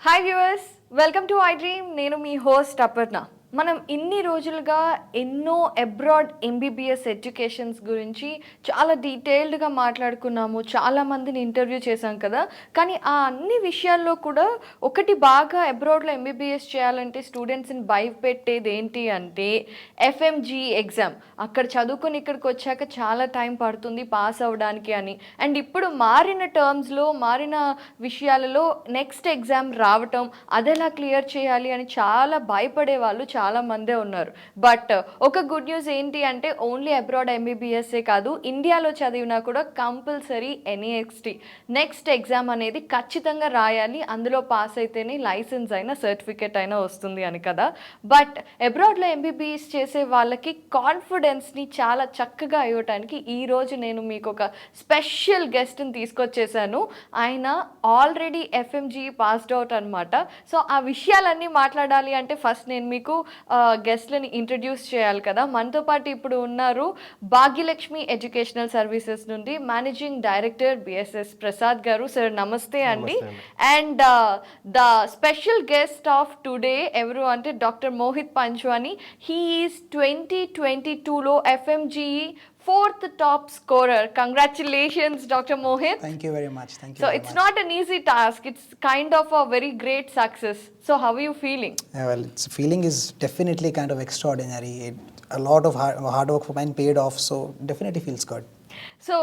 Hi viewers, welcome to iDream. నేను మీ host Aparna. మనం ఇన్ని రోజులుగా ఎన్నో అబ్రాడ్ ఎంబీబీఎస్ ఎడ్యుకేషన్స్ గురించి చాలా డీటెయిల్డ్గా మాట్లాడుకున్నాము, చాలామందిని ఇంటర్వ్యూ చేశాం కదా. కానీ ఆ అన్ని విషయాల్లో కూడా ఒకటి బాగా అబ్రాడ్లో ఎంబీబీఎస్ చేయాలంటే స్టూడెంట్స్ని భయపెట్టేది ఏంటి అంటే ఎఫ్ఎంజీ ఎగ్జామ్. అక్కడ చదువుకొని ఇక్కడికి వచ్చాక చాలా టైం పడుతుంది పాస్ అవ్వడానికి అని. అండ్ ఇప్పుడు మారిన టర్మ్స్లో మారిన విషయాలలో నెక్స్ట్ ఎగ్జామ్ రావటం, అదెలా క్లియర్ చేయాలి అని చాలా భయపడే వాళ్ళు చాలా మందే ఉన్నారు. బట్ ఒక గుడ్ న్యూస్ ఏంటి అంటే ఓన్లీ అబ్రాడ్ ఎంబీబీఎస్ఏ కాదు, ఇండియాలో చదివినా కూడా కంపల్సరీ ఎన్ఈఎక్స్టీ నెక్స్ట్ ఎగ్జామ్ అనేది ఖచ్చితంగా రాయాలి. అందులో పాస్ అయితేనే లైసెన్స్ అయినా సర్టిఫికేట్ అయినా వస్తుంది అని కదా. బట్ అబ్రాడ్లో ఎంబీబీఎస్ చేసే వాళ్ళకి కాన్ఫిడెన్స్ని చాలా చక్కగా ఇవ్వటానికి ఈరోజు నేను మీకు ఒక స్పెషల్ గెస్ట్ని తీసుకొచ్చేసాను. ఆయన ఆల్రెడీ ఎఫ్ఎంజీ పాస్డ్ అవుట్ అనమాట. సో ఆ విషయాలన్నీ మాట్లాడాలి అంటే ఫస్ట్ నేను మీకు గెస్ట్లని ఇంట్రడ్యూస్ చేయాలి కదా. మనతో పాటు ఇప్పుడు ఉన్నారు భాగ్యలక్ష్మి ఎడ్యుకేషనల్ సర్వీసెస్ నుండి managing director BSS Prasad garu. Sir నమస్తే అండి. And the special guest of today ఎవరు అంటే doctor Mohit Panchwani. He is 2022లో FMGE 4th top scorer. Congratulations, Dr. Mohit. Thank you very much. Thank you. So it's not an easy task. It's kind of a very great success. So how are you feeling? Well, its feeling is definitely kind of extraordinary. A lot of hard work for mine paid off, so definitely feels good. So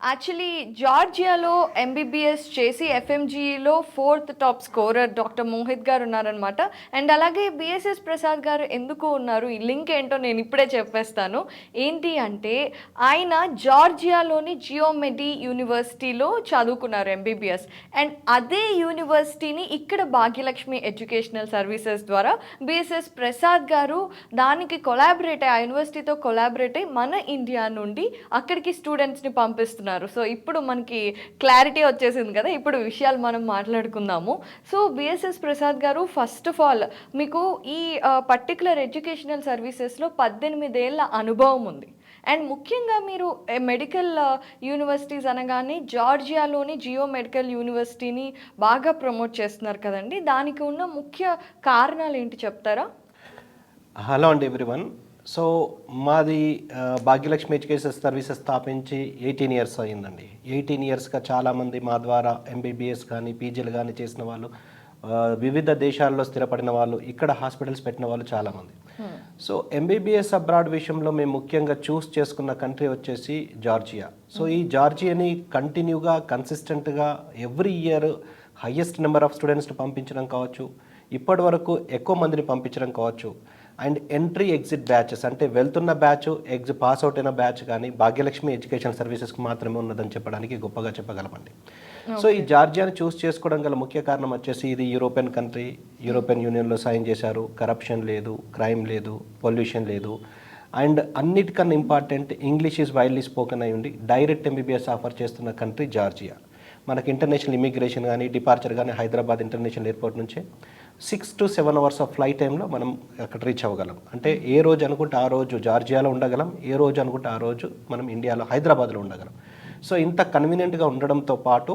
actually జార్జియాలో MBBS చేసి ఎఫ్ఎంజీలో 4th top scorer doctor Mohit garu ఉన్నారనమాట. And అలాగే BSS Prasad గారు ఎందుకు ఉన్నారు, ఈ link ఏంటో నేను ఇప్పుడే చెప్పేస్తాను. ఏంటి అంటే ఆయన జార్జియాలోని జియోమెడి యూనివర్సిటీలో చదువుకున్నారు ఎంబీబీఎస్. అండ్ అదే యూనివర్సిటీని ఇక్కడ భాగ్యలక్ష్మి ఎడ్యుకేషనల్ సర్వీసెస్ ద్వారా బిఎస్ఎస్ ప్రసాద్ గారు దానికి కొలాబరేట్ అయ్యి, ఆ యూనివర్సిటీతో కొలాబరేట్ అయ్యి మన ఇండియా నుండి అక్కడికి స్టూడెంట్స్ని పంపిస్తున్నారు. సో ఇప్పుడు మనకి క్లారిటీ వచ్చేసింది కదా, ఇప్పుడు విషయాలు మనం మాట్లాడుకుందాము. సో బిఎస్ఎస్ ప్రసాద్ గారు, ఫస్ట్ ఆఫ్ ఆల్ మీకు ఈ పర్టికులర్ ఎడ్యుకేషనల్ సర్వీసెస్లో 18 ఏళ్ళ అనుభవం ఉంది. అండ్ ముఖ్యంగా మీరు మెడికల్ యూనివర్సిటీస్ అనగానే జార్జియాలోని జియో మెడికల్ యూనివర్సిటీని బాగా ప్రమోట్ చేస్తున్నారు కదండి. దానికి ఉన్న ముఖ్య కారణాలు ఏంటి చెప్తారా? హలో అండి ఎవ్రీవన్. సో మాది భాగ్యలక్ష్మి ఎడ్యుకేషన్ సర్వీసెస్ స్థాపించి 18 ఇయర్స్ అయ్యిందండి. 18 ఇయర్స్గా చాలామంది మా ద్వారా ఎంబీబీఎస్ కానీ పీజీలు కానీ చేసిన వాళ్ళు, వివిధ దేశాల్లో స్థిరపడిన వాళ్ళు, ఇక్కడ హాస్పిటల్స్ పెట్టిన వాళ్ళు చాలామంది. సో ఎంబీబీఎస్ అబ్రాడ్ విషయంలో మేము ముఖ్యంగా చూస్ చేసుకున్న కంట్రీ వచ్చేసి జార్జియా. సో ఈ జార్జియాని కంటిన్యూగా కన్సిస్టెంట్గా every year highest number of స్టూడెంట్స్ని పంపించడం కావచ్చు, ఇప్పటి వరకు ఎక్కువ మందిని పంపించడం కావచ్చు. అండ్ ఎంట్రీ ఎగ్జిట్ బ్యాచెస్ అంటే వెళ్తున్న బ్యాచ్ పాస్ అవుట్ అయిన బ్యాచ్ కానీ భాగ్యలక్ష్మి ఎడ్యుకేషన్ సర్వీసెస్కి మాత్రమే ఉన్నదని చెప్పడానికి గొప్పగా చెప్పగలమండి. సో ఈ జార్జియాని చూస్ చేసుకోవడం గల ముఖ్య కారణం వచ్చేసి ఇది యూరోపియన్ కంట్రీ, యూరోపియన్ యూనియన్లో సైన్ చేశారు, కరప్షన్ లేదు, క్రైమ్ లేదు, పొల్యూషన్ లేదు. అండ్ అన్నిటికన్నా important English is widely spoken అయి ఉండి డైరెక్ట్ ఎంబీబీఎస్ ఆఫర్ చేస్తున్న కంట్రీ జార్జియా. మనకి ఇంటర్నేషనల్ ఇమిగ్రేషన్ కానీ డిపార్చర్ కానీ హైదరాబాద్ ఇంటర్నేషనల్ ఎయిర్పోర్ట్ నుంచే 6 to 7 hours ఆఫ్ ఫ్లైట్ టైంలో మనం అక్కడ రీచ్ అవ్వగలం. అంటే ఏ రోజు అనుకుంటే ఆ రోజు జార్జియాలో ఉండగలం, ఏ రోజు అనుకుంటే ఆ రోజు మనం ఇండియాలో హైదరాబాద్లో ఉండగలం. సో ఇంత కన్వీనియంట్గా ఉండడంతో పాటు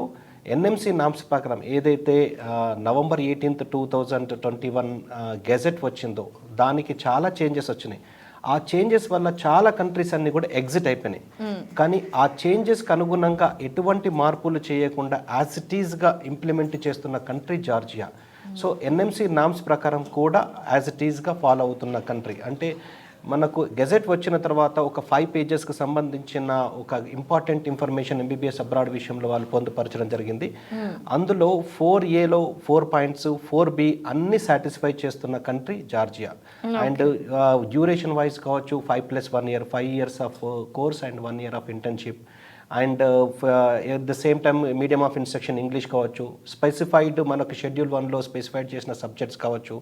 ఎన్ఎంసీ నామ్స్ ప్రకారం ఏదైతే November 18th, 2021 గెజెట్ వచ్చిందో దానికి చాలా చేంజెస్ వచ్చినాయి. ఆ చేంజెస్ వల్ల చాలా కంట్రీస్ అన్ని కూడా ఎగ్జిట్ అయిపోయినాయి. కానీ ఆ చేంజెస్కి అనుగుణంగా ఎటువంటి మార్పులు చేయకుండా యాజ్ ఇట్ ఈజ్గా ఇంప్లిమెంట్ చేస్తున్న country Georgia. So NMC norms ప్రకారం కూడా యాజ్ ఇట్ ఈజ్గా ఫాలో అవుతున్న కంట్రీ. అంటే మనకు గెజెట్ వచ్చిన తర్వాత ఒక 5 pagesకి సంబంధించిన ఒక ఇంపార్టెంట్ ఇన్ఫర్మేషన్ ఎంబీబీఎస్ అబ్రాడ్ విషయంలో వాళ్ళు పొందుపరచడం జరిగింది. అందులో 4Aలో 4 points, 4B అన్ని సాటిస్ఫై చేస్తున్న country Georgia. And duration wise కావచ్చు 5+1 year, 5 years of course and 1 year of internship. And at the same time medium of instruction English కావచ్చు, స్పెసిఫైడ్ మనకు షెడ్యూల్ 1లో స్పెసిఫైడ్ చేసిన సబ్జెక్ట్స్ కావచ్చు.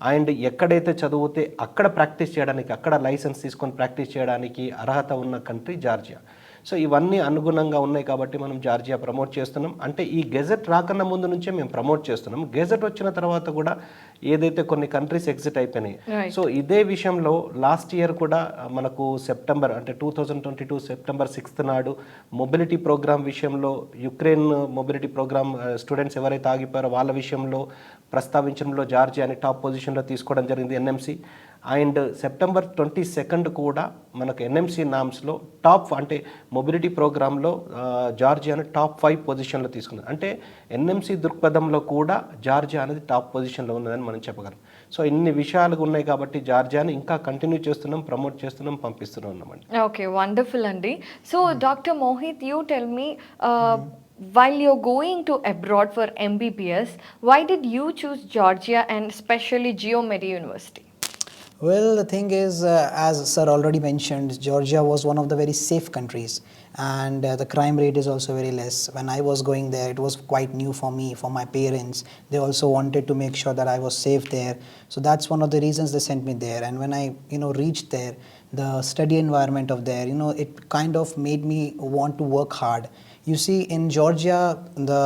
అండ్ ఎక్కడైతే చదివితే అక్కడ ప్రాక్టీస్ చేయడానికి, అక్కడ లైసెన్స్ తీసుకొని ప్రాక్టీస్ చేయడానికి అర్హత ఉన్న కంట్రీ జార్జియా. సో ఇవన్నీ అనుగుణంగా ఉన్నాయి కాబట్టి మనం జార్జియా ప్రమోట్ చేస్తున్నాం. అంటే ఈ గెజెట్ రాకన్నా ముందు నుంచే మేము ప్రమోట్ చేస్తున్నాం. గెజెట్ వచ్చిన తర్వాత కూడా ఏదైతే కొన్ని కంట్రీస్ ఎగ్జిట్ అయిపోయినాయి. సో ఇదే విషయంలో లాస్ట్ ఇయర్ కూడా మనకు సెప్టెంబర్ అంటే 2022 సెప్టెంబర్ 6th నాడు మొబిలిటీ ప్రోగ్రామ్ విషయంలో యుక్రెయిన్ మొబిలిటీ ప్రోగ్రామ్ స్టూడెంట్స్ ఎవరైతే ఆగిపోయారో వాళ్ళ విషయంలో ప్రస్తావించడంలో జార్జియాని టాప్ పొజిషన్లో తీసుకోవడం జరిగింది ఎన్ఎంసి. అండ్ సెప్టెంబర్ 22 కూడా మనకు ఎన్ఎంసి నామ్స్లో టాప్ అంటే మొబిలిటీ ప్రోగ్రాంలో జార్జియాని టాప్ 5 పొజిషన్లో తీసుకున్నది. అంటే ఎన్ఎంసి దృక్పథంలో కూడా జార్జియా అనేది టాప్ పొజిషన్లో ఉన్నదని మనం చెప్పగలం. సో ఇన్ని విషయాలు ఉన్నాయి కాబట్టి జార్జియాని ఇంకా కంటిన్యూ చేస్తున్నాం, ప్రమోట్ చేస్తున్నాం, పంపిస్తున్నాం అన్నమాట. ఓకే, వండర్ఫుల్ అండి. So doctor Mohit, you tell me, while you're going to abroad for MBBS, why did you choose Georgia and especially Geomedi University? Well, the thing is, as sir already mentioned, Georgia was one of the very safe countries, and the crime rate is also very less. When I was going there, it was quite new for me, for my parents. They also wanted to make sure that I was safe there. So that's one of the reasons they sent me there. And when I, reached there, the study environment of there, it kind of made me want to work hard. You see, in Georgia, the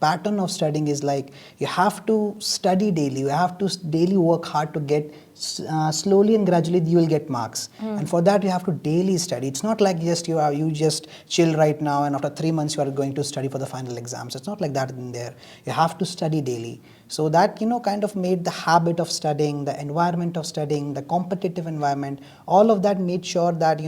pattern of studying is like you have to study daily. You have to daily work hard to get slowly and gradually you will get marks. And for that you have to daily study. It's not like you just chill right now and after 3 months you are going to study for the final exams. It's not like that in there. You have to study daily. So that kind of made the habit of studying, the environment of studying, the competitive environment, all of that made sure that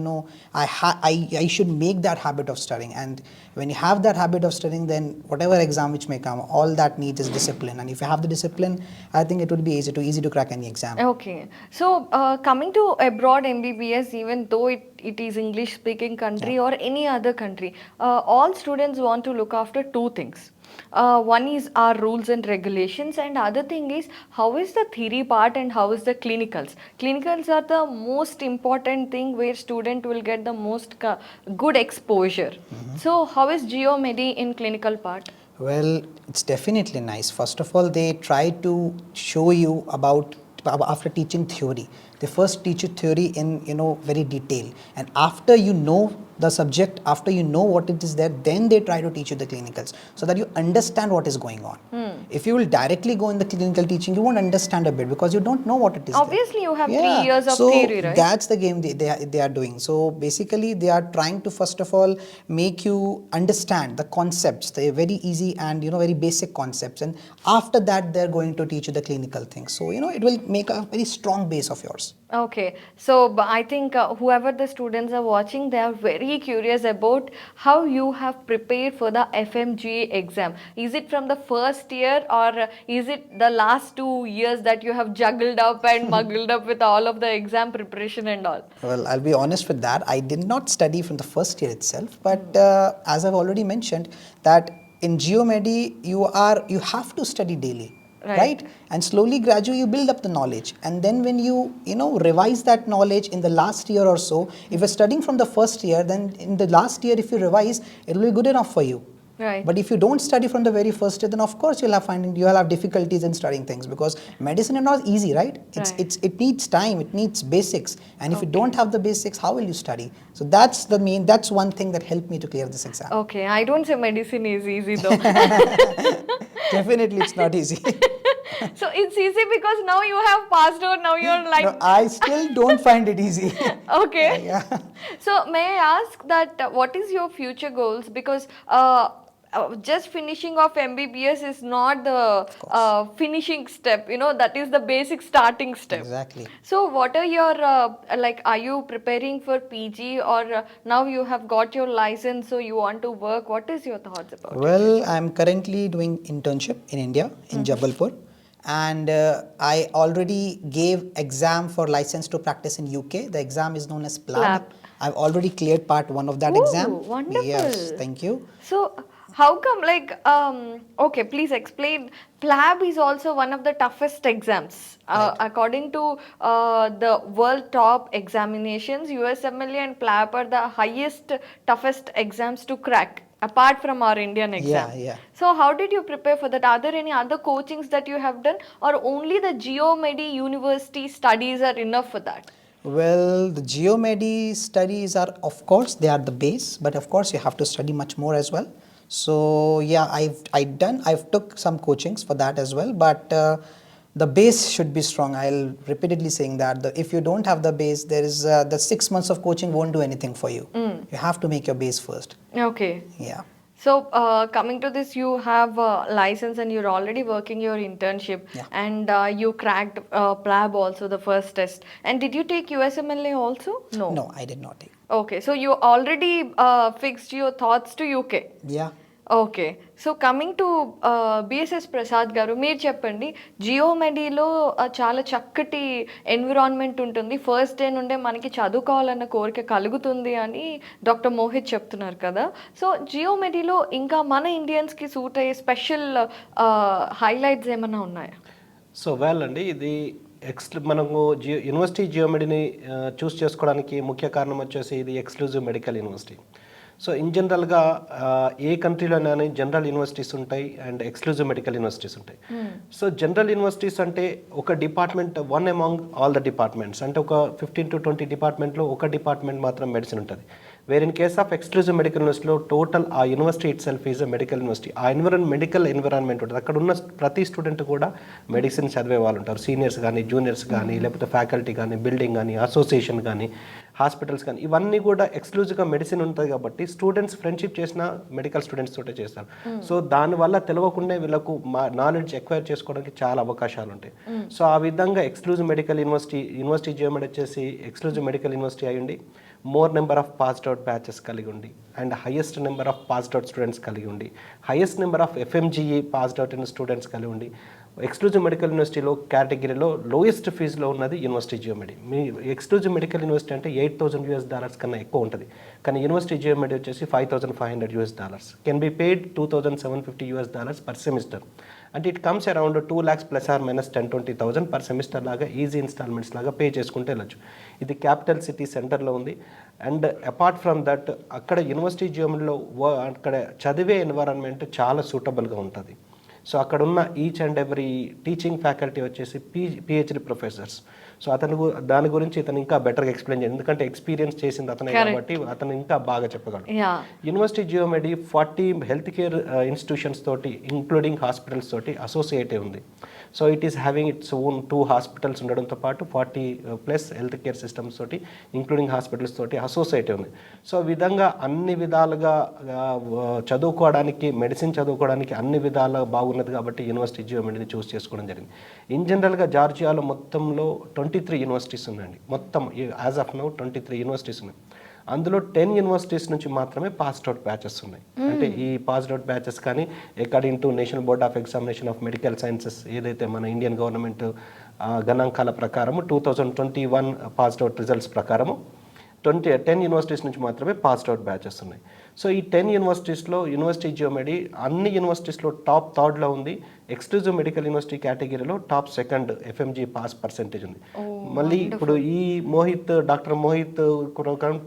I should make that habit of studying. And when you have that habit of studying, then whatever exam which may come, all that needs is discipline. And if you have the discipline, I think it would be easy to crack any exam. Okay, so coming to abroad MBBS, even though it is English speaking country or any other country, all students want to look after two things. One is our rules and regulations, and other thing is how is the theory part and how is the clinicals. Clinicals are the most important thing where student will get the most good exposure. So how is Geomedi in clinical part? Well, it's definitely nice. First of all, they try to show you about after teaching theory. They first teach you theory in very detail, and after you know the subject, after you know what it is there, then they try to teach you the clinicals so that you understand what is going on. If you will directly go in the clinical teaching, you won't understand a bit because you don't know what it is. Obviously you have 3 years of theory, right? That's the game they are doing. So basically they are trying to first of all make you understand the concepts, the very easy and very basic concepts, and after that they're going to teach you the clinical things. So it will make a very strong base of yours. Okay, so I think whoever the students are watching, they are very curious about how you have prepared for the FMGA exam. Is it from the first year or is it the last 2 years that you have juggled up and muggled up with all of the exam preparation and all? Well, I'll be honest with that. I did not study from the first year itself, but as I've already mentioned that in Geomedi you have to study daily. Right? And slowly, gradually, you build up the knowledge. And then when you revise that knowledge in the last year or so, if you're studying from the first year, then in the last year, if you revise, it will be good enough for you. Right. But if you don't study from the very first year, then of course you'll have difficulties in studying things because medicine is not easy, right? It needs time, it needs basics, and if you don't have the basics, how will you study? So that's one thing that helped me to clear this exam. Okay, I don't say medicine is easy though. Definitely, it's not easy. So it's easy because now you have passed out. Now you're like. No, I still don't find it easy. Okay. Yeah. So may I ask that what is your future goals? Because just finishing off MBBS is not the finishing step. That is the basic starting step. Exactly. So what are your are you preparing for PG or now you have got your license so you want to work? What is your thoughts about it? Well, I'm currently doing internship in India, in Jabalpur. And I already gave exam for license to practice in UK. The exam is known as PLAB. I've already cleared part 1 of that exam. Wonderful. Yes, thank you. So how come okay, please explain. PLAB is also one of the toughest exams. Right. According to the world top examinations, USMLE and PLAB are the highest, toughest exams to crack. Apart from our Indian exam. Yeah. So how did you prepare for that? Are there any other coachings that you have done or only the Geomedi University studies are enough for that? Well, the Geomedi studies are, of course, they are the base, but of course you have to study much more as well. So yeah, I've took some coachings for that as well, but the base should be strong. I'll repeatedly saying that if you don't have the base, there is the 6 months of coaching won't do anything for you. You have to make your base first. Okay. Yeah. So, coming to this, you have a license and you're already working your internship, Yeah. and you cracked PLAB also, the first test. And did you take USMLA also? No. No, I did not take. Okay, so you already fixed your thoughts to UK. Yeah. Okay so coming to BSS Prasad గారు, మీరు చెప్పండి, జియోమెడీలో చాలా చక్కటి environment ఉంటుంది, first day నుండే మనకి చదువుకోవాలన్న కోరిక కలుగుతుంది అని డాక్టర్ మోహిత్ చెప్తున్నారు కదా. సో జియోమెడీలో ఇంకా మన ఇండియన్స్కి సూట్ అయ్యే స్పెషల్ హైలైట్స్ ఏమైనా ఉన్నాయా? సో వెల్ అండి, ఇది మనము యూనివర్సిటీ జియోమెడీని చూస్ చేసుకోవడానికి ముఖ్య కారణం వచ్చేసి ఇది exclusive medical university. So in జనరల్గా ఏ కంట్రీలోనైనా జనరల్ యూనివర్సిటీస్ ఉంటాయి అండ్ ఎక్స్క్లూజివ్ మెడికల్ యూనివర్సిటీస్ ఉంటాయి. సో జనరల్ యూనివర్సిటీస్ అంటే ఒక department, one among all the departments, అంటే ఒక 15 to 20 డిపార్ట్మెంట్లో ఒక డిపార్ట్మెంట్ మాత్రం మెడిసిన్ ఉంటుంది. Where in case of exclusive medical యూనివర్సిటీలో టోటల్ ఆ university itself is a medical university. ఆ మెడికల్ ఎన్విరాన్మెంట్ ఉంటుంది. అక్కడ ఉన్న ప్రతి స్టూడెంట్ కూడా మెడిసిన్ చదివే వాళ్ళు ఉంటారు. సీనియర్స్ కానీ, జూనియర్స్ కానీ, లేకపోతే ఫ్యాకల్టీ కానీ, బిల్డింగ్ కానీ, అసోసియేషన్ కానీ, హాస్పిటల్స్ కానీ, ఇవన్నీ కూడా ఎక్స్క్లూజివ్గా మెడిసిన్ ఉంటుంది కాబట్టి స్టూడెంట్స్ ఫ్రెండ్షిప్ చేసిన మెడికల్ స్టూడెంట్స్ తోటే చేస్తారు. సో దానివల్ల తెలియకుండా వీళ్ళకు నాలెడ్జ్ ఎక్వైర్ చేసుకోవడానికి చాలా అవకాశాలు ఉంటాయి. సో ఆ విధంగా ఎక్స్క్లూజివ్ మెడికల్ యూనివర్సిటీ జియోమెడి వచ్చేసి ఎక్స్క్లూజివ్ మెడికల్ యూనివర్సిటీ అయ్యండి, more number of passed out batches కలిగి ఉండి, and highest number of passed out students కలిగి ఉండి, highest number of FMGE passed out అయిన స్టూడెంట్స్ కలిగి ఉండి, ఎక్స్క్లూజివ్ మెడికల్ యూనివర్సిటీలో కేటగిరీలో లోయెస్ట్ ఫీజులో ఉన్నది యూనివర్సిటీ జియోమెడి. మీ ఎక్స్క్లూజివ్ మెడికల్ యూనివర్సిటీ అంటే $8,000 కన్నా ఎక్కువ ఉంటుంది, కానీ యూనివర్సిటీ జియోమెడి వచ్చేసి $5,500 can be paid $2,750 per semester. అంటే it comes around 2 lakhs +or-10-20,000 per semester లాగా ఈజీ ఇన్స్టాల్మెంట్స్ లాగా పే చేసుకుంటే వెళ్ళచ్చు. ఇది క్యాపిటల్ సిటీ సెంటర్లో ఉంది. అండ్ అపార్ట్ ఫ్రమ్ దట్ అక్కడ యూనివర్సిటీ జియోమెడిలో అక్కడ చదివే ఎన్వైరాన్మెంట్ చాలా సూటబుల్గా ఉంటుంది. సో అక్కడ ఉన్న each and every teaching faculty వచ్చేసి పిహెచ్డి ప్రొఫెసర్స్. సో దాని గురించి ఇతను ఇంకా బెటర్గా ఎక్స్ప్లెయిన్ చేయండి, ఎందుకంటే ఎక్స్పీరియన్స్ చేసింది అతనే కాబట్టి అతను ఇంకా బాగా చెప్పగలడు. యూనివర్సిటీ జియోమెడి 40 హెల్త్ కేర్ ఇన్స్టిట్యూషన్స్ తోటి ఇంక్లూడింగ్ హాస్పిటల్స్ తోటి అసోసియేట్ ఉంది. So it is having its own 2 hospitals ఉండడంతో పాటు 40+ హెల్త్ కేర్ సిస్టమ్స్ తోటి ఇంక్లూడింగ్ హాస్పిటల్స్ తోటి అసోసియేట్ ఉంది. సో విధంగా అన్ని విధాలుగా చదువుకోవడానికి, మెడిసిన్ చదువుకోవడానికి అన్ని విధాలుగా బాగున్నది కాబట్టి యూనివర్సిటీ జియోమెడిని చూస్ చేసుకోవడం జరిగింది. ఇన్ జనరల్గా జార్జియాలో మొత్తంలో 23 యూనివర్సిటీస్ ఉన్నాయండి. మొత్తం యాజ్ ఆఫ్ నౌ 23 యూనివర్సిటీస్ ఉన్నాయి. అందులో 10 యూనివర్సిటీస్ నుంచి మాత్రమే పాస్డ్ అవుట్ బ్యాచెస్ ఉన్నాయి. అంటే ఈ పాస్డ్ అవుట్ బ్యాచెస్ కానీ according to national board of examination of medical sciences, ఏదైతే మన ఇండియన్ గవర్నమెంట్ గణాంకాల ప్రకారము 2021 పాస్డ్ అవుట్ రిజల్ట్స్ ప్రకారము 10 యూనివర్సిటీస్ నుంచి మాత్రమే పాస్డ్ అవుట్ బ్యాచెస్ ఉన్నాయి. సో ఈ 10 యూనివర్సిటీస్లో యూనివర్సిటీ జియోమెడి అన్ని యూనివర్సిటీస్లో టాప్ 3rd ఉంది. ఎక్స్క్లూజివ్ మెడికల్ యూనివర్సిటీ కేటగిరీలో top 2nd FMG pass percentage ఉంది. మళ్ళీ ఇప్పుడు ఈ డాక్టర్ మోహిత్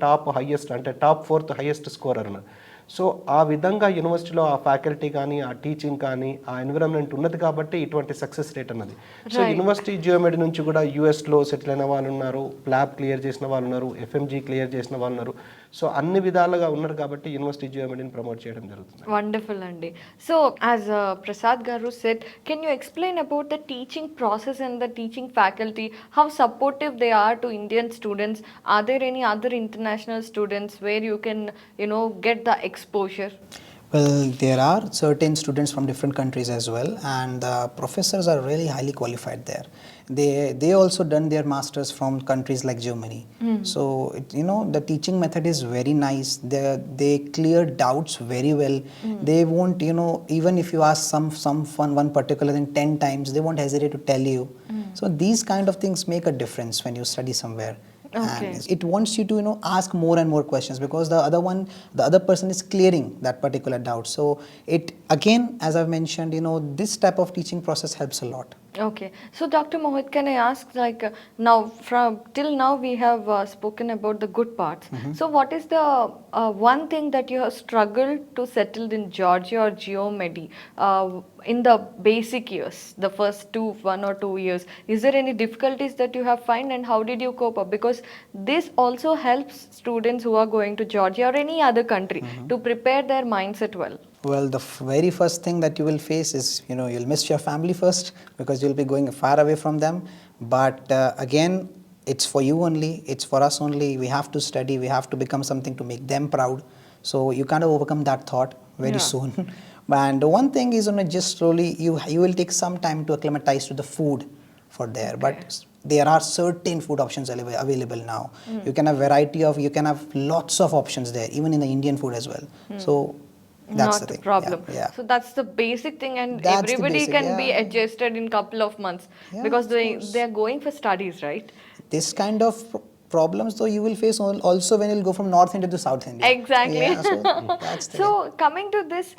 టాప్ హైయెస్ట్, అంటే టాప్ 4th హైయెస్ట్ స్కోరర్ అన్నారు. సో ఆ విధంగా యూనివర్సిటీలో ఆ ఫ్యాకల్టీ కానీ, ఆ టీచింగ్ కానీ, ఆ ఎన్విరాన్మెంట్ ఉన్నది కాబట్టి ఇటువంటి సక్సెస్ రేట్ అన్నది. సో యూనివర్సిటీ జియోమెడి నుంచి కూడా యూఎస్లో సెటిల్ అయిన వాళ్ళు ఉన్నారు, ప్లాబ్ క్లియర్ చేసిన వాళ్ళు ఉన్నారు, ఎఫ్ఎంజీ క్లియర్ చేసిన వాళ్ళు ఉన్నారు. సో అన్ని విధాలుగా ఉన్నారు కాబట్టి యూనివర్సిటీ జియోమెడిని ప్రమోట్ చేయడం జరుగుతుంది. వండర్ఫుల్ అండి. సో యాజ్ ప్రసాద్ గారు said, can you explain about the teaching process and the teaching faculty, how supportive they are to Indian students? Are there any other international students where you can get the exposure? Well, there are certain students from different countries as well, and the professors are really highly qualified there. They also done their masters from countries like Germany. So the teaching method is very nice. They clear doubts very well. They won't even if you ask one particular thing 10 times, they won't hesitate to tell you. So these kind of things make a difference when you study somewhere. Okay. And it wants you to ask more and more questions, because the other person is clearing that particular doubt. So it, again, as I've mentioned, this type of teaching process helps a lot. Okay. So, Dr. Mohit, can I ask, like, now from till now we have spoken about the good parts. So, what is the one thing that you have struggled to settle in Georgia or Geomedi in the basic years, the first 1 or 2 years? Is there any difficulties that you have find, and how did you cope up? Because this also helps students who are going to Georgia or any other country to prepare their mindset well. Well, the very first thing that you will face is, you'll miss your family first because you'll be going far away from them. But again, it's for you only, it's for us only. We have to study, we have to become something to make them proud. So you kind of overcome that thought very Yeah. soon. And one thing is, just slowly, you will take some time to acclimatize to the food for there. Okay. But there are certain food options available now. You can have you can have lots of options there, even in the Indian food as well. So that's Not the a thing. problem. Yeah. So that's the basic thing, and That's the everybody basic, can be yeah. adjusted in couple of months Yeah, because of they course. they are going for studies, right? This kind of problems though you will face also when you'll go from North India to South India. Exactly. Yeah, so that's the thing. So coming to this,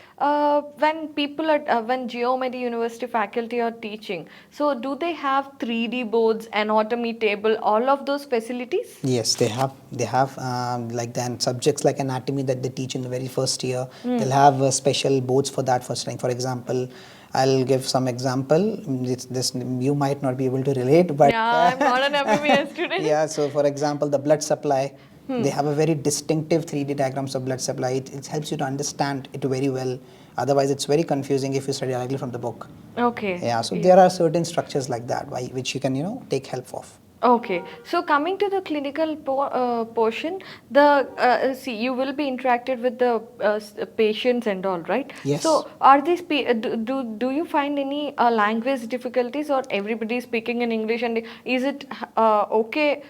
when people are when Geomedi University faculty are teaching, so do they have 3D boards, anatomy table, all of those facilities? Yes, they have like then subjects like anatomy that they teach in the very first year. They'll have special boards for that for studying. For example, I'll give some example. This you might not be able to relate, but Yeah, I'm not an MBBS student. yeah. So for example, the blood supply. They have a very distinctive 3D diagrams of blood supply. It helps you to understand it very well. Otherwise, it's very confusing if you study directly from the book. Okay. Yeah. So there are certain structures like that which you can take help of. Okay, so coming to the clinical portion, see, you will be interacted with the patients and all, right? Yes. So are these do you find any language difficulties, or everybody is speaking in English, and is it okay?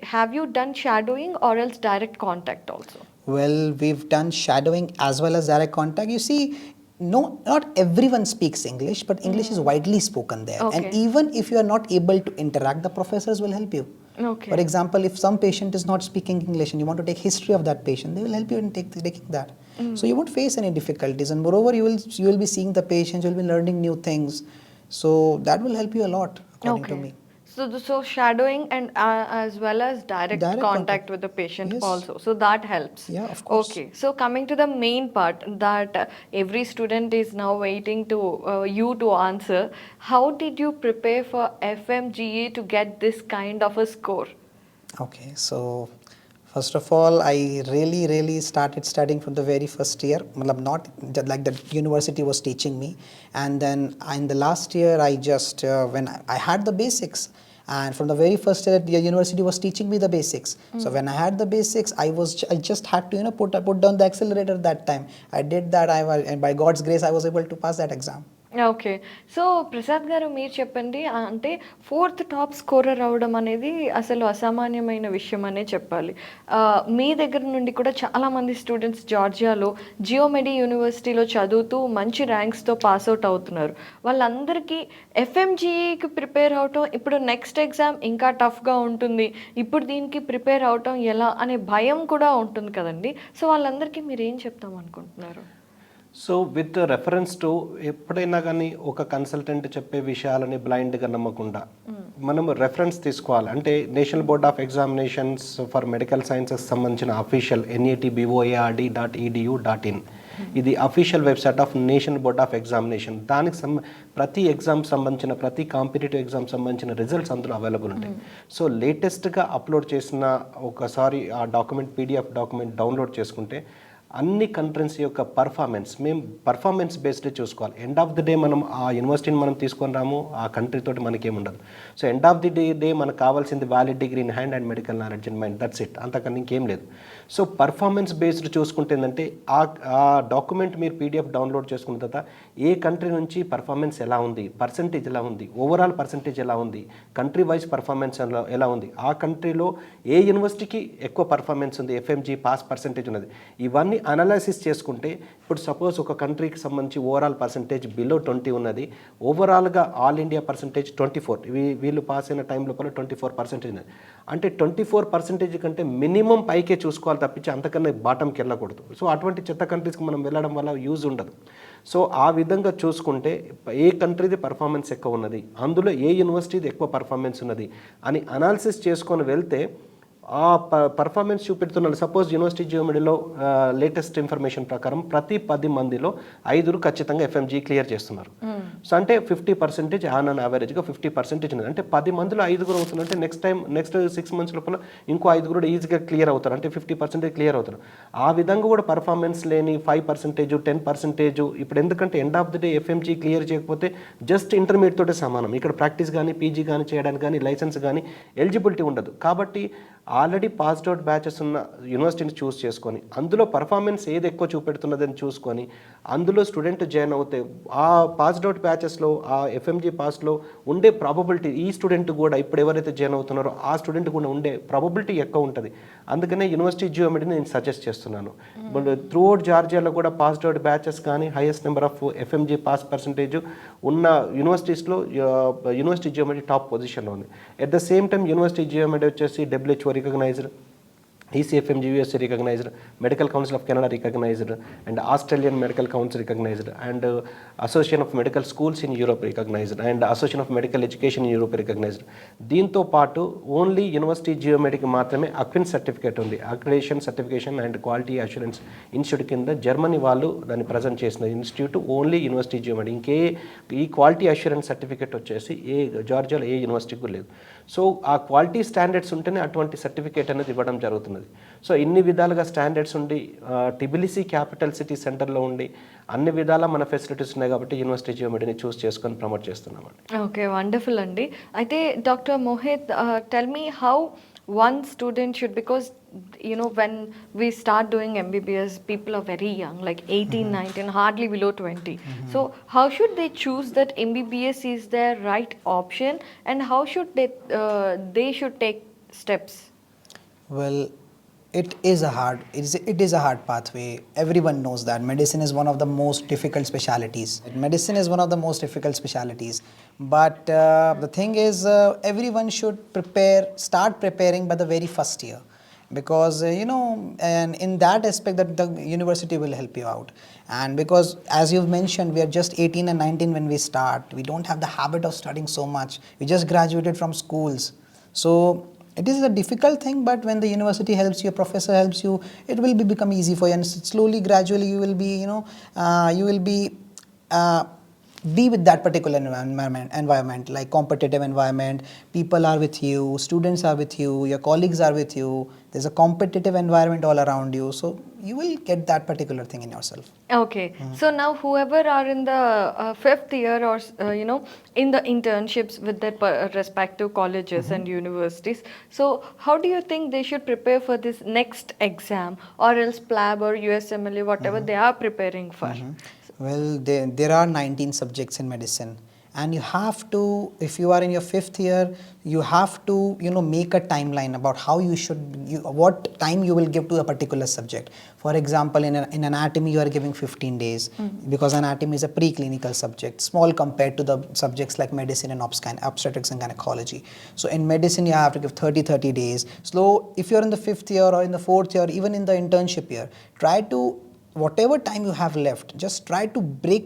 Have you done shadowing or else direct contact also? Well, we've done shadowing as well as direct contact. You see, no, not everyone speaks English, but English is widely spoken there. And Okay. even if you are not able to interact, the professors will help you. Okay. For example, if some patient is not speaking English and you want to take history of that patient, they will help you in taking that. So you won't face any difficulties. And moreover, you will be seeing the patients, you will be learning new things. So that will help you a lot, according to me. So shadowing and as well as direct Direct contact contact. with the patient Yes. also. So that helps. Yeah, of course. Okay. So coming to the main part that every student is now waiting to you to answer. How did you prepare for FMGA to get this kind of a score? Okay, so first of all, I really started studying from the very first year. Matlab not like the university was teaching me, and then in the last year, I just when I had the basics, and from the very first year, the university was teaching me the basics. So when I had the basics, I just had to put down the accelerator that time. I did that. And by God's grace, I was able to pass that exam. Okay so Prasad గారు మీరు చెప్పండి అంటే fourth top scorer అవడం అనేది అసలు అసామాన్యమైన విషయం అనే చెప్పాలి మీ దగ్గర నుండి కూడా చాలామంది స్టూడెంట్స్ జార్జియాలో జియోమెడి యూనివర్సిటీలో చదువుతూ మంచి ర్యాంక్స్తో పాస్అవుట్ అవుతున్నారు వాళ్ళందరికీ ఎఫ్ఎంజీఈకి ప్రిపేర్ అవటం ఇప్పుడు నెక్స్ట్ ఎగ్జామ్ ఇంకా టఫ్గా ఉంటుంది ఇప్పుడు దీనికి ప్రిపేర్ అవటం ఎలా అనే భయం కూడా ఉంటుంది కదండి సో వాళ్ళందరికీ మీరు ఏం చెప్తాం అనుకుంటున్నారు సో విత్ రెఫరెన్స్ టు ఎప్పుడైనా కానీ ఒక కన్సల్టెంట్ చెప్పే విషయాలని బ్లైండ్గా నమ్మకుండా మనం రెఫరెన్స్ తీసుకోవాలి అంటే national board of examinations for medical sciences సంబంధించిన అఫీషియల్ NATBOARD.edu.in ఇది official website of national board of examination దానికి ప్రతి ఎగ్జామ్ సంబంధించిన ప్రతి కాంపిటేటివ్ ఎగ్జామ్ సంబంధించిన రిజల్ట్స్ అందులో అవైలబుల్ ఉంటాయి సో లేటెస్ట్గా అప్లోడ్ చేసిన ఒకసారి ఆ డాక్యుమెంట్ PDF డాక్యుమెంట్ డౌన్లోడ్ చేసుకుంటే అన్ని కంట్రీస్ యొక్క పర్ఫార్మెన్స్ మేము పర్ఫార్మెన్స్ బేస్డ్ చూసుకోవాలి ఎండ్ ఆఫ్ ది డే మనం ఆ యూనివర్సిటీని మనం తీసుకొని రాము ఆ కంట్రీ తోటి మనకేముండదు so end of the day మనకు కావాల్సింది valid degree in hand and medical knowledge in mind that's it అంతకన్నా ఇంకేం లేదు సో పర్ఫార్మెన్స్ బేస్డ్ చూసుకుంటే ఏంటంటే ఆ డాక్యుమెంట్ మీరు PDF డౌన్లోడ్ చేసుకున్న తర్వాత ఏ కంట్రీ నుంచి పర్ఫార్మెన్స్ ఎలా ఉంది పర్సంటేజ్ ఎలా ఉంది ఓవరాల్ పర్సంటేజ్ ఎలా ఉంది కంట్రీ వైజ్ పర్ఫార్మెన్స్ ఎలా ఉంది ఆ కంట్రీలో ఏ యూనివర్సిటీకి ఎక్కువ పర్ఫార్మెన్స్ ఉంది FMG పాస్ పర్సంటేజ్ ఉన్నది ఇవన్నీ అనాలసిస్ చేసుకుంటే ఇప్పుడు సపోజ్ ఒక కంట్రీకి సంబంధించి ఓవరాల్ పర్సంటేజ్ బిలో 20 ఉన్నది ఓవరాల్గా ఆల్ ఇండియా పర్సంటేజ్ 24 వీళ్ళు పాస్ అయిన టైం లోపల 24% ఉన్నది అంటే 24% కంటే మినిమం పైకే చూసుకోవాలి తప్పించి అంతకన్నా బాటంకి వెళ్ళకూడదు సో అటువంటి చెత్త కంట్రీస్కి మనం వెళ్ళడం వల్ల యూజ్ ఉండదు సో ఆ విధంగా చూసుకుంటే ఏ కంట్రీది పర్ఫార్మెన్స్ ఎక్కువ ఉన్నది, అందులో ఏ యూనివర్సిటీది ఎక్కువ పర్ఫార్మెన్స్ ఉన్నది అని అనాలిసిస్ చేసుకొని వెళ్తే ఆ పర్ఫార్మెన్స్ చూపెడుతున్నారు. సపోజ్ యూనివర్సిటీ జియోమెడీలో లేటెస్ట్ ఇన్ఫర్మేషన్ ప్రకారం ప్రతి 10 మందిలో 5 ఖచ్చితంగా ఎఫ్ఎంజీ క్లియర్ చేస్తున్నారు. సో అంటే 50% ఆన్ యావరేజ్గా 50% ఉన్నది. అంటే 10 మందిలో 5 అవుతున్నారు. అంటే నెక్స్ట్ 6 months లోపల ఇంకో 5 ఈజీగా క్లియర్ అవుతారు. అంటే 50% క్లియర్ అవుతారు. ఆ విధంగా కూడా పర్ఫార్మెన్స్ లేని 5%, 10% ఇప్పుడు ఎందుకంటే end of the day FMG clear చేయకపోతే జస్ట్ ఇంటర్మీడియట్ తోటే సమానం. ఇక్కడ ప్రాక్టీస్ కానీ పీజీ కానీ చేయడానికి కానీ లైసెన్స్ కానీ ఎలిజిబిలిటీ ఉండదు. కాబట్టి ఆల్రెడీ పాస్డ్ అవుట్ బ్యాచెస్ ఉన్న యూనివర్సిటీని చూస్ చేసుకొని అందులో పర్ఫార్మెన్స్ ఏది ఎక్కువ చూపెడుతున్నదని చూసుకొని అందులో స్టూడెంట్ జాయిన్ అవుతే ఆ పాస్డ్ అవుట్ బ్యాచెస్లో ఆ ఎఫ్ఎంజీ పాస్లో ఉండే ప్రాబబిలిటీ ఈ స్టూడెంట్ కూడా ఇప్పుడు ఎవరైతే జాయిన్ అవుతున్నారో ఆ స్టూడెంట్ కూడా ఉండే ప్రాబబిలిటీ ఎక్కువ ఉంటుంది. అందుకనే యూనివర్సిటీ జియోమెడీని నేను సజెస్ట్ చేస్తున్నాను. త్రూ అవుట్ జార్జియాలో కూడా పాస్డ్ అవుట్ బ్యాచెస్ కానీ highest number of FMG pass percentage ఉన్న యూనివర్సిటీస్లో యూనివర్సిటీ జియోమెడీ టాప్ పొజిషన్లో ఉంది. At the same time university Geomedi వచ్చేసి WHO recognized, ECFM USA recognized, Medical Council of Canada recognized, and Australian Medical Council recognized, and Association of Medical Schools in Europe recognized, and Association of Medical Education in Europe recognized. దీంతో పాటు only university జియోమెడీకి మాత్రమే అక్విన్ certificate ఉంది. Accreditation certification and quality assurance institute కింద Germany వాళ్ళు దాన్ని present చేసిన institute only university జియోమెడీ. ఈ quality assurance certificate వచ్చేసి జార్జియాలో ఏ యూనివర్సిటీకి లేదు. సో ఆ క్వాలిటీ స్టాండర్డ్స్ ఉంటేనే అటువంటి సర్టిఫికేట్ అనేది ఇవ్వడం జరుగుతున్నది. సో ఇన్ని విధాలుగా స్టాండర్డ్స్ ఉండి టిబిలిసి క్యాపిటల్ సిటీ సెంటర్లో ఉండి అన్ని విధాల మన ఫెసిలిటీస్ ఉన్నాయి కాబట్టి యూనివర్సిటీ జియోమెడీని చూస్ చేసుకొని ప్రమోట్ చేస్తున్నామండి. ఓకే, వండర్ఫుల్ అండి. అయితే doctor Mohit, tell me how one student should, because when we start doing MBBS, people are very young, like 18, 19, hardly below 20. So how should they choose that MBBS is their right option, and how should they should take steps? Well, it is a hard pathway. Everyone knows that medicine is one of the most difficult specialties. But the thing is, everyone should start preparing by the very first year, because and in that aspect that the university will help you out. And because as you've mentioned, we are just 18 and 19 when we start. We don't have the habit of studying so much. We just graduated from schools. So it is a difficult thing, but when the university helps you, a professor helps you, it will become easy for you, and slowly, gradually, you will be with that particular environment, like competitive environment. People are with you, students are with you, your colleagues are with you. There's a competitive environment all around you, so you will get that particular thing in yourself. Okay, so now whoever are in the 5th year or in the internships with their respective colleges and universities, so how do you think they should prepare for this next exam, or else PLAB or USMLE, whatever they are preparing for? Well, there are 19 subjects in medicine, and you have to, if you are in your 5th year, you have to make a timeline about how what time you will give to a particular subject. For example, in anatomy you are giving 15 days, because anatomy is a preclinical subject, small compared to the subjects like medicine and obstetrics and gynecology. So in medicine you have to give 30 days. So if you are in the 5th year or in the 4th year, even in the internship year, try to, whatever time you have left, just try to break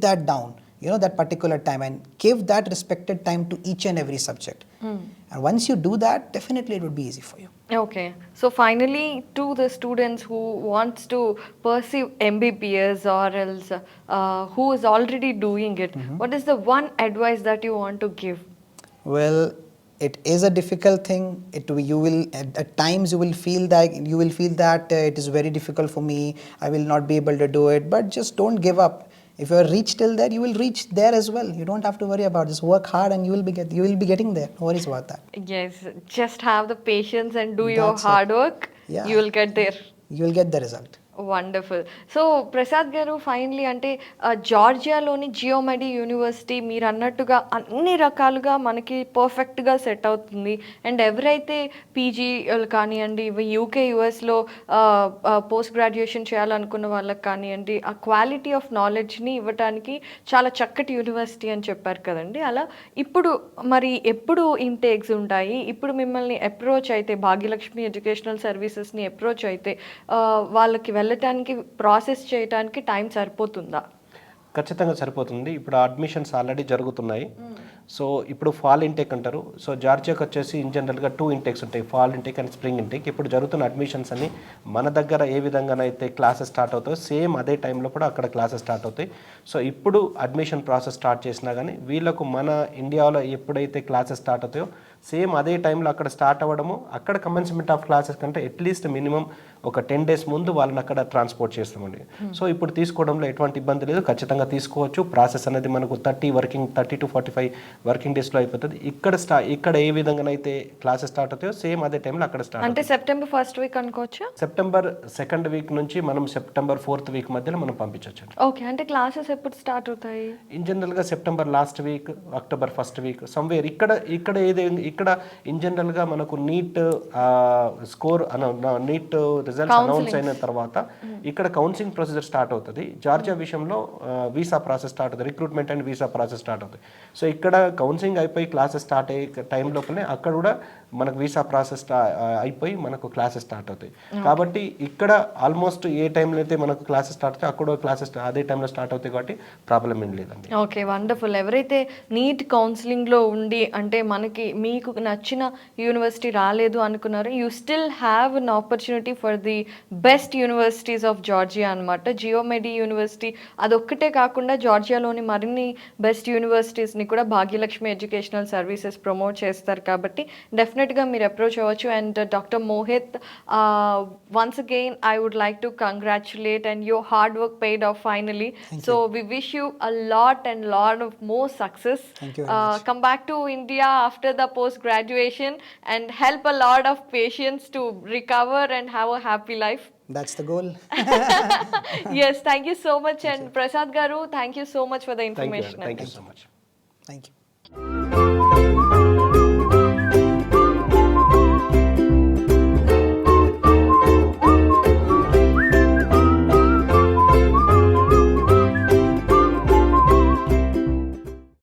that down, that particular time, and give that respected time to each and every subject. And once you do that, definitely it would be easy for you. Okay, so finally, to the students who wants to pursue MBBS, or else who is already doing it, what is the one advice that you want to give? Well, it is a difficult thing. You will at times you will feel that it is very difficult for me, I will not be able to do it, but just don't give up. If you reach till there, you will reach there as well. You don't have to worry about this. Work hard and you will be getting there. No worries about that. Yes, just have the patience and do your That's hard work. Yeah. You will get there. You will get the result. Wonderful. So Prasad గారు, finally అంటే జార్జియాలోని జియోమెడీ university మీరు అన్నట్టుగా అన్ని రకాలుగా మనకి పర్ఫెక్ట్గా set అవుతుంది. And ఎవరైతే పీజీ కానివ్వండి, యూకే యుఎస్లో పోస్ట్ గ్రాడ్యుయేషన్ చేయాలనుకున్న వాళ్ళకి కానివ్వండి, ఆ క్వాలిటీ ఆఫ్ నాలెడ్జ్ని ఇవ్వడానికి చాలా చక్కటి యూనివర్సిటీ అని చెప్పారు కదండి. అలా ఇప్పుడు మరి ఎప్పుడు ఇంటేక్స్ ఉంటాయి? ఇప్పుడు మిమ్మల్ని అప్రోచ్ అయితే, భాగ్యలక్ష్మి ఎడ్యుకేషనల్ సర్వీసెస్ని అప్రోచ్ అయితే వాళ్ళకి వెళ్ళటానికి, ప్రాసెస్ చేయడానికి టైం సరిపోతుందా? ఖచ్చితంగా సరిపోతుంది. ఇప్పుడు అడ్మిషన్స్ ఆల్రెడీ జరుగుతున్నాయి. సో ఇప్పుడు ఫాల్ ఇంటేక్ అంటారు. సో జార్జియాకి వచ్చేసి ఇన్ జనరల్గా 2 ఇంటేక్స్ ఉంటాయి, fall intake and spring intake. ఇప్పుడు జరుగుతున్న అడ్మిషన్స్ అన్ని మన దగ్గర ఏ విధంగానైతే క్లాసెస్ స్టార్ట్ అవుతాయో సేమ్ అదే టైంలో కూడా అక్కడ క్లాసెస్ స్టార్ట్ అవుతాయి. సో ఇప్పుడు అడ్మిషన్ ప్రాసెస్ స్టార్ట్ చేసినా కానీ వీళ్ళకు మన ఇండియాలో ఎప్పుడైతే క్లాసెస్ స్టార్ట్ అవుతాయో సేమ్ అదే టైంలో అక్కడ స్టార్ట్ అవ్వడము, అక్కడ కమెన్స్మెంట్ ఆఫ్ క్లాసెస్ కంటే అట్లీస్ట్ మినిమం ఒక 10 days ముందు వాళ్ళని అక్కడ ట్రాన్స్పోర్ట్ చేస్తామండి. సో ఇప్పుడు తీసుకోవడంలో ఎటువంటి ఇబ్బంది లేదు, ఖచ్చితంగా తీసుకోవచ్చు. ప్రాసెస్ అనేది మనకు 30 to 45 వర్కింగ్ డేస్లో అయిపోతుంది. ఇక్కడ ఏ విధంగానైతే క్లాసెస్ స్టార్ట్ అవుతాయో సేమ్ అదే టైంలో అక్కడ స్టార్ట్. అంటే సెప్టెంబర్ 1st వీక్ అనుకోవచ్చు. సెప్టెంబర్ 2nd వీక్ నుంచి మనం సెప్టెంబర్ 4th వీక్ మధ్యలో మనం పంపించవచ్చు. ఓకే, అంటే క్లాసెస్ ఎప్పుడు స్టార్ట్ అవుతాయి? ఇన్ జనరల్గా September last week, October 1st week somewhere. ఇక్కడ ఇన్ జనరల్గా మనకు neat score NEET results announce అయిన తర్వాత ఇక్కడ కౌన్సిలింగ్ ప్రొసీజర్ స్టార్ట్ అవుతుంది. జార్జియా విషయంలో వీసా ప్రాసెస్ స్టార్ట్ అవుతుంది, recruitment and visa process start అవుతుంది. సో ఇక్కడ కౌన్సిలింగ్ అయిపోయి క్లాసెస్ స్టార్ట్ అయ్యే టైం లోపలనే అక్కడ కూడా మనకు వీసా ప్రాసెస్ అయిపోయి మనకు క్లాసెస్ స్టార్ట్ అవుతాయి. కాబట్టి ఇక్కడ ఆల్మోస్ట్ ఏ టైంలో అయితే మనకు క్లాసెస్ స్టార్ట్ అవుతాయి అక్కడ క్లాసెస్ అదే టైంలో స్టార్ట్ అవుతాయి, కాబట్టి ప్రాబ్లం ఏం లేదండి. Okay, wonderful. ఎవరైతే నీట్ కౌన్సిలింగ్లో ఉండి అంటే మీకు నచ్చిన యూనివర్సిటీ రాలేదు అనుకున్నారు, you still have an opportunity for the best universities of Georgia అనమాట. జియోమెడి యూనివర్సిటీ అదొక్కటే కాకుండా జార్జియాలోని మరిన్ని బెస్ట్ యూనివర్సిటీస్ని కూడా భాగ్యలక్ష్మి ఎడ్యుకేషనల్ సర్వీసెస్ ప్రమోట్ చేస్తారు. కాబట్టి డెఫినెట్గా మీరు అప్రోచ్ అవ్వచ్చు. And doctor Mohit, once again I would like to congratulate and your hard work paid off finally. So we wish you a lot of more success. Thank you very much. Come back to India after the post graduation and help a lot of patients to recover and have a happy life. That's the goal. Yes, thank you so much. And Prasad garu, thank you so much for the Thank you. information. Thank you so much. Thank you.